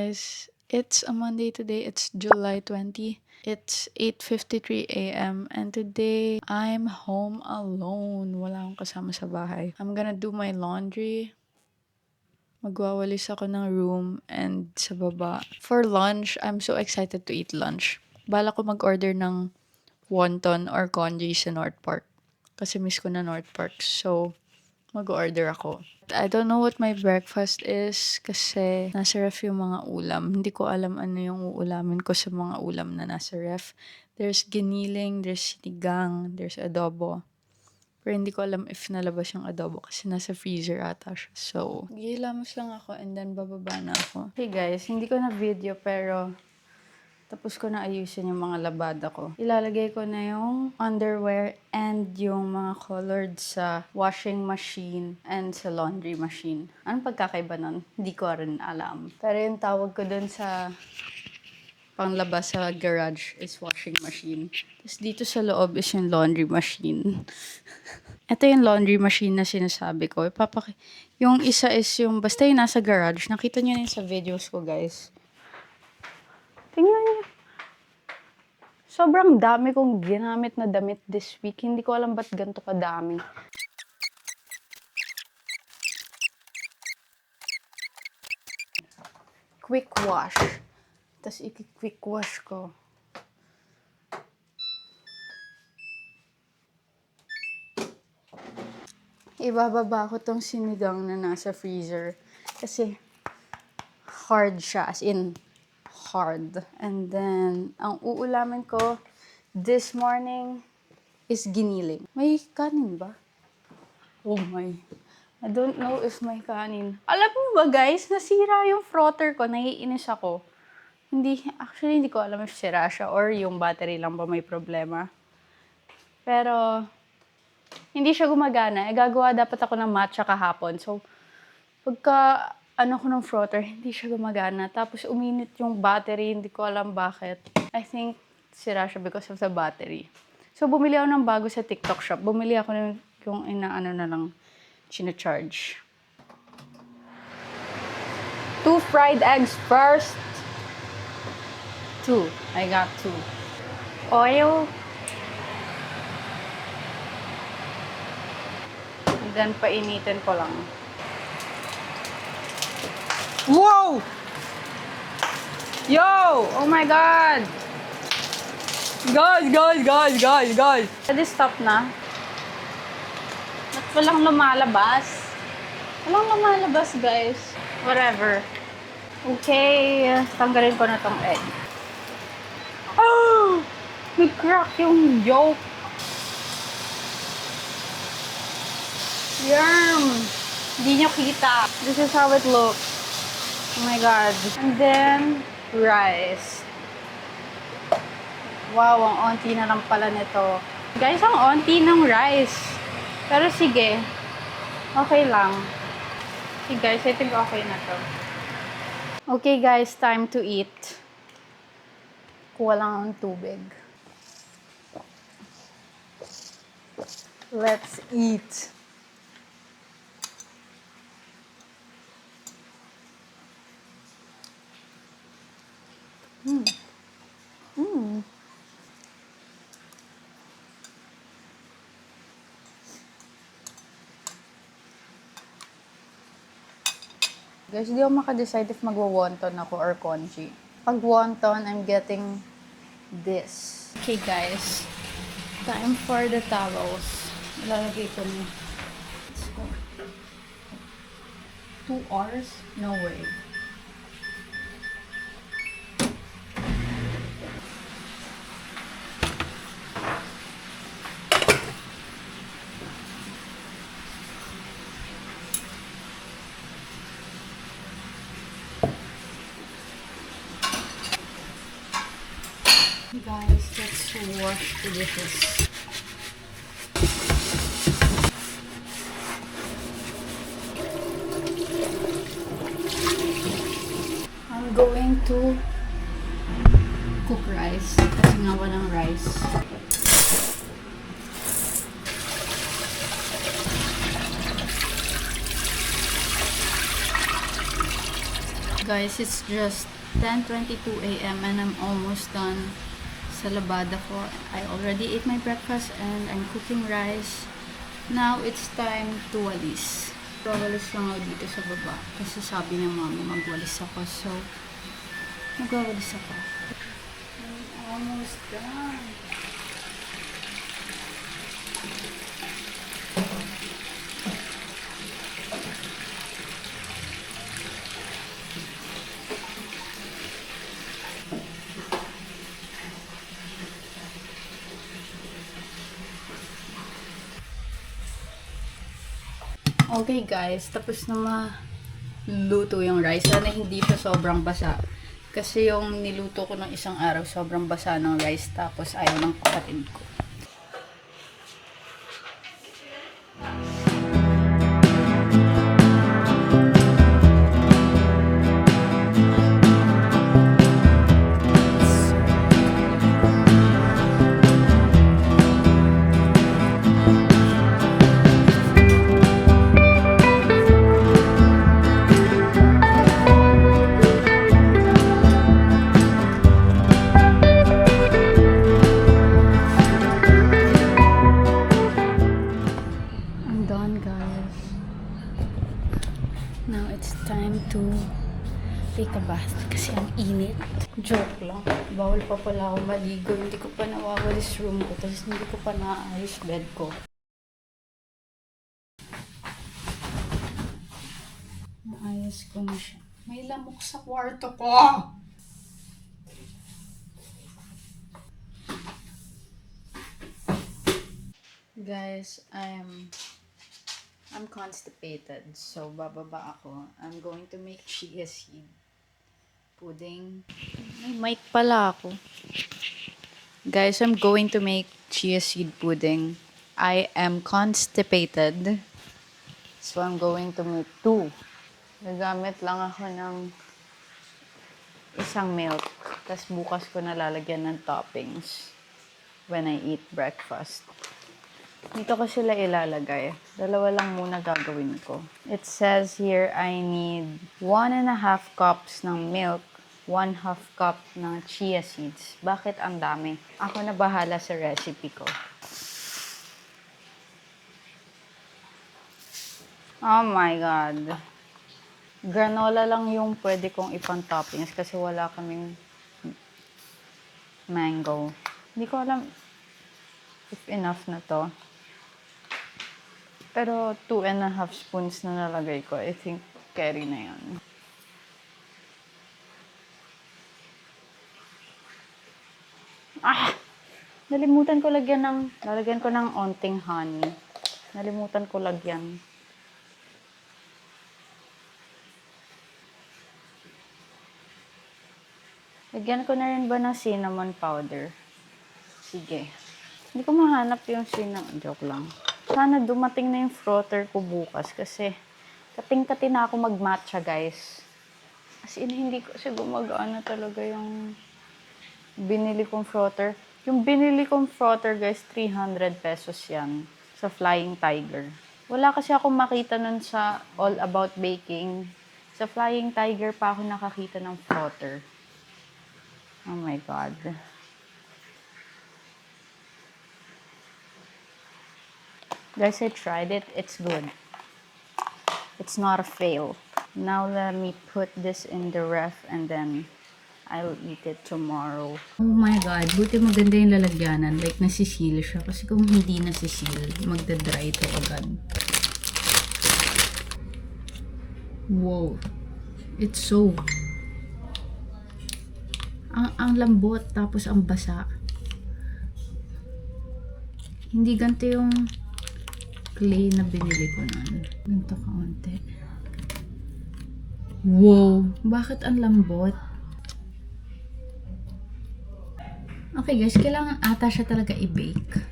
guys, it's a Monday today. It's July 20. It's 8:53 a.m. and today I'm home alone. Wala akong kasama sa bahay. I'm gonna do my laundry. Magwawalis ako ng room and sa baba. For lunch, I'm so excited to eat lunch. Bala ko mag-order ng wonton or congee sa North Park. Kasi miss ko na North Park. So, mag-order ako. I don't know what my breakfast is kasi nasa ref yung mga ulam. Hindi ko alam ano yung uulamin ko sa mga ulam na nasa ref. There's giniling, there's sinigang, there's adobo. Pero hindi ko alam if nalabas yung adobo kasi nasa freezer ata siya. So, gilamos lang ako and then bababa na ako. Hey guys, hindi ko na video pero tapos ko na ayusin yung mga labada ko. Ilalagay ko na yung underwear and yung mga colored sa washing machine and sa laundry machine. Anong pagkakaiba nun? Hindi ko rin alam. Pero yung tawag ko dun sa panglabas sa garage is washing machine. Tapos dito sa loob is yung laundry machine. Ito yung laundry machine na sinasabi ko. Yung isa is yung basta yung nasa garage. Nakita niyo na yun sa videos ko, guys. Tingnan niyo. Sobrang dami kong ginamit na damit this week. Hindi ko alam ba't ganito kadami. Quick wash. Tapos quick wash ko. Ibababa ko tong sinigang na nasa freezer. Kasi hard siya. As in, hard. And then, ang uulamin ko this morning is giniling. May kanin ba? Oh my. I don't know if may kanin. Alam mo ba guys, nasira yung frother ko. Naiinis ako. Actually, hindi ko alam if sira siya or yung battery lang ba may problema. Pero, hindi siya gumagana. Gagawa dapat ako ng matcha kahapon. So, pagka ko ng frother, hindi siya gumagana. Tapos uminit yung battery, hindi ko alam bakit. I think sira siya because of the battery. So bumili ako ng bago sa TikTok shop. Bumili ako ng yung inaano na lang, charge. 2 fried eggs first. 2. I got 2. Oil. And then painitin ko lang. Whoa! Yo! Oh my God! Guys! Pwede stop na? Ba't walang lumalabas? Walang lumalabas, guys. Whatever. Okay, tanggalin ko na tong egg. Oh! Nag-crack yung yolk. Yum! Hindi nyo kita. This is how it looks. Oh my God. And then, rice. Wow, ang onti na lang pala nito. Guys, ang onti ng rice. Pero sige, okay lang. Okay guys, I think okay na to. Okay guys, time to eat. Kuha lang ang tubig. Let's eat. Guys, di ako makadecide if magwa-wonton ako or congee. Pag wonton, I'm getting this. Okay guys, time for the towels. Ilalagay ko na. Let's go. 2 hours? No way. Guys, let's wash the dishes. I'm going to cook rice kasi nga walang rice. Guys, it's just 10:22 a.m. and I'm almost done sa labada ko. I already ate my breakfast and I'm cooking rice. Now, it's time to walis. Walis lang ako dito sa baba. Kasi sabi niya mami, magwalis ako. So, magwawalis ako. I'm almost done. Okay guys, tapos na maluto yung rice. Sana hindi siya sobrang basa. Kasi yung niluto ko ng isang araw, sobrang basa ng rice. Tapos ayaw ng kapatid ko. Now it's time to take a bath kasi ang init. Joke lang. Bawal pa pala ako maligo. Hindi ko pa nawawalis room ko. Tapos hindi ko pa naayos bed ko. Naayos ko na siya. May lamok sa kwarto ko! Guys, I'm constipated, so bababa ako. I'm going to make chia seed pudding. May mic pala ako. Guys, I'm going to make chia seed pudding. I am constipated, so I'm going to make 2. Nagamit lang ako ng isang milk. Tapos bukas ko nalalagyan ng toppings when I eat breakfast. Dito ko sila ilalagay. Dalawa lang muna gagawin ko. It says here I need 1.5 cups ng milk, 1/2 cup ng chia seeds. Bakit ang dami? Ako na bahala sa recipe ko. Oh my God. Granola lang yung pwede kong ipang toppings kasi wala kaming mango. Hindi ko alam if enough na to. Pero 2.5 spoons na nalagay ko. I think carry na yan. Nalimutan ko lalagyan ko ng onting honey. Nalimutan ko lagyan. Lagyan ko na rin ba ng cinnamon powder? Sige. Hindi ko mahanap yung cinnamon. Joke lang. Sana dumating na yung frother ko bukas kasi kating-kati na ako mag-matcha, guys. As in, hindi ko kasi gumagana talaga yung binili kong frother. Yung binili kong frother, guys, 300 pesos yan sa Flying Tiger. Wala kasi ako makita nun sa All About Baking. Sa Flying Tiger pa ako nakakita ng frother. Oh my God. Guys, I tried it. It's good. It's not a fail. Now let me put this in the ref and then I'll eat it tomorrow. Oh my God. Buti maganda yung lalagyanan. Like, nasisil siya. Kasi kung hindi nasisil, magda-dry ito agad. Wow. It's so... Ang lambot, tapos ang basa. Hindi ganito yung clay na binili ko nun. Ganito kaunti. Wow! Bakit ang lambot? Okay guys, kailangan ata siya talaga i-bake.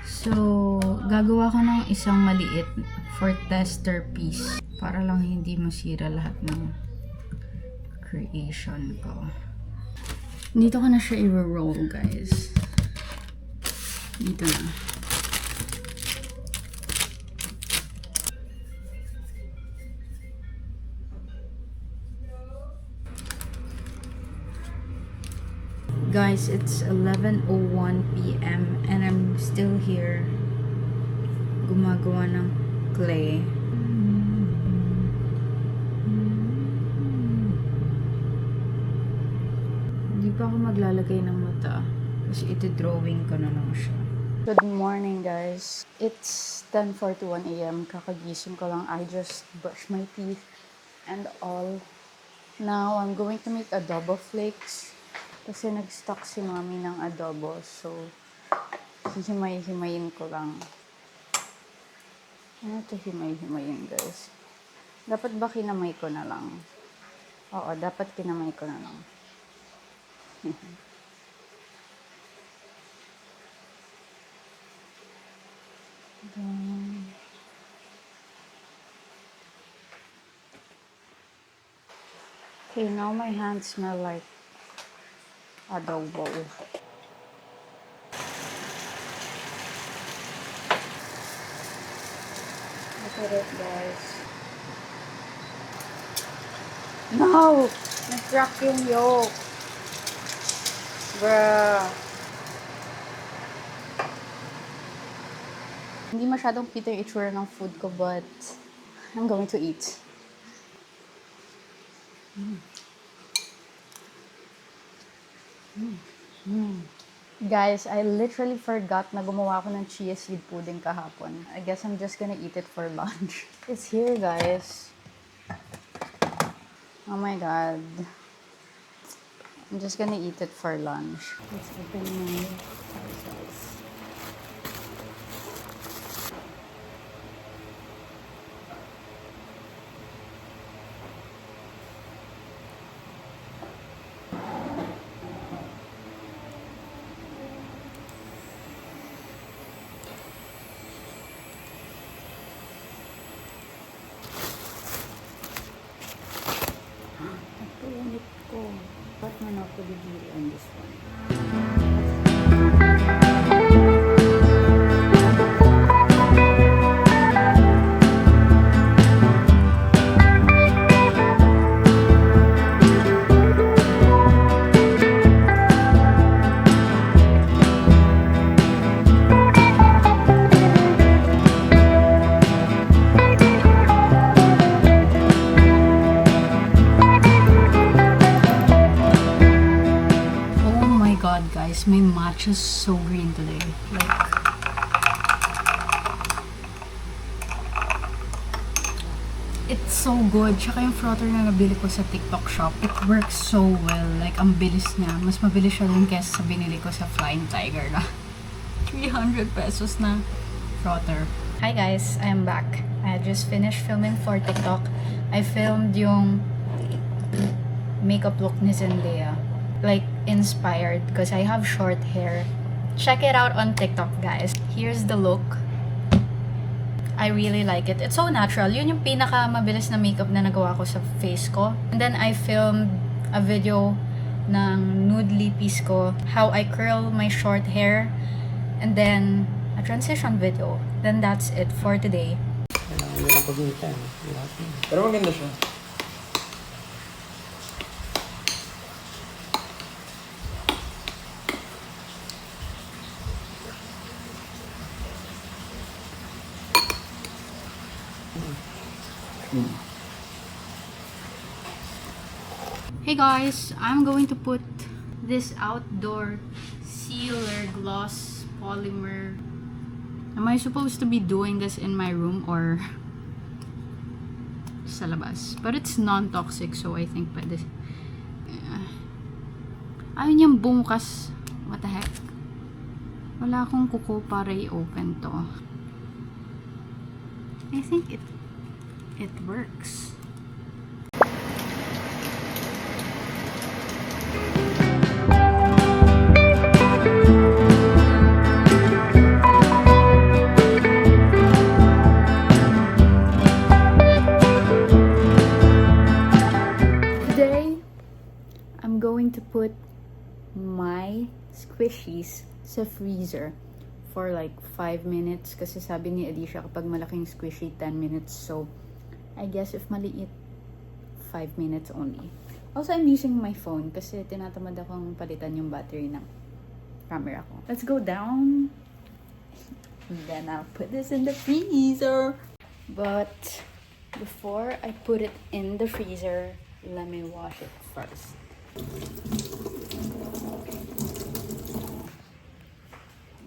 So, gagawa ko ng isang maliit for tester piece. Para lang hindi masira lahat ng creation ko. Dito ko na siya i-roll, guys. Dito na. Guys, it's 11:01 p.m. and I'm still here gumagawa ng clay. Hindi pa ako maglalagay ng mata kasi iti-drawing ko na lang siya. Good morning, guys. It's 10:41 a.m. Kakagising ko lang. I just brushed my teeth and all. Now, I'm going to make adobo flakes. Kasi nag-stock si mami ng adobo. So, hihimay-himayin ko lang. Ano ito himay-himayin, guys? Dapat ba kinamay ko na lang? Oo, dapat kinamay ko na lang. Okay, now my hands smell like adobo. Look at it, guys. No! Nag-crack yung yolk. Bruh. Hindi masyadong kita yung itsura ng food ko, but I'm going to eat. Guys, I literally forgot na gumawa ako ng chia seed pudding kahapon. I guess I'm just gonna eat it for lunch. It's here, guys. Oh my god. I'm just gonna eat it for lunch. Let's open my parcels. What monopoly deal on this one? Guys, my matcha's so green today. Like, it's so good. Tsaka yung frother na nabili ko sa TikTok shop, it works so well. Like, ang bilis niya. Mas mabilis siya din kesa sa binili ko sa Flying Tiger na 300 pesos na frother. Hi guys, I am back. I just finished filming for TikTok. I filmed yung makeup look ni Zendaya. Like, inspired because I have short hair. Check it out on TikTok, guys. Here's the look. I really like it. It's so natural. Yun yung pinaka mabilis na makeup na nagawa ko sa face ko. And then I filmed a video ng nude lippies ko, how I curl my short hair, and then a transition video. Then that's it for today. Hindi lang pag-inita. Pero maganda siya. Hey guys, I'm going to put this outdoor sealer gloss polymer. Am I supposed to be doing this in my room or sa labas? But it's non-toxic, so I think pwede. Ayun yung bumukas. What the heck? Wala akong kuko para i-open to. I think it works. To put my squishies sa freezer for like 5 minutes kasi sabi ni Alicia kapag malaking squishy 10 minutes, so I guess if maliit 5 minutes only. Also, I'm using my phone kasi tinatamad akong palitan yung battery ng camera ko. Let's go down. Then I'll put this in the freezer. But before I put it in the freezer, let me wash it first.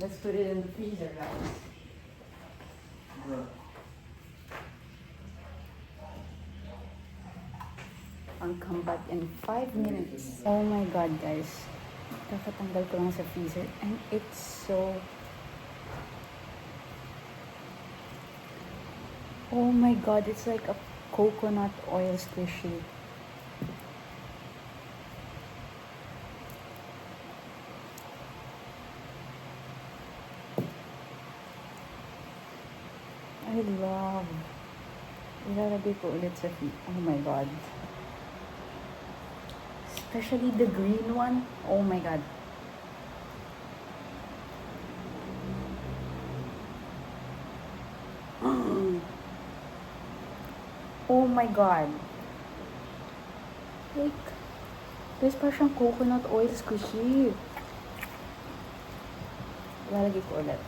Let's put it in the freezer, guys. I'll come back in 5 minutes. Oh my god, guys. Kakatanggal ko lang sa freezer and it's so... Oh my god, it's like a coconut oil squishy. I love. Ilalagay ko ulit sa feet. Oh my god. Especially the green one. Oh my god. Oh my god. Like, there's pa siyang coconut oil squishy. Ilalagay ko ulit.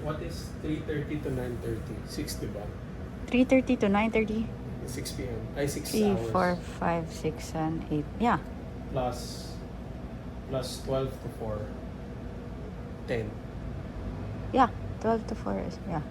What is 3:30 to 9:30? 6, diba? 3:30 to 9:30. 6 p.m. Ay, 6 3, hours. 4, 5, 6, and 8. Yeah. Plus 12 to 4. 10. Yeah. 12 to 4 is, yeah.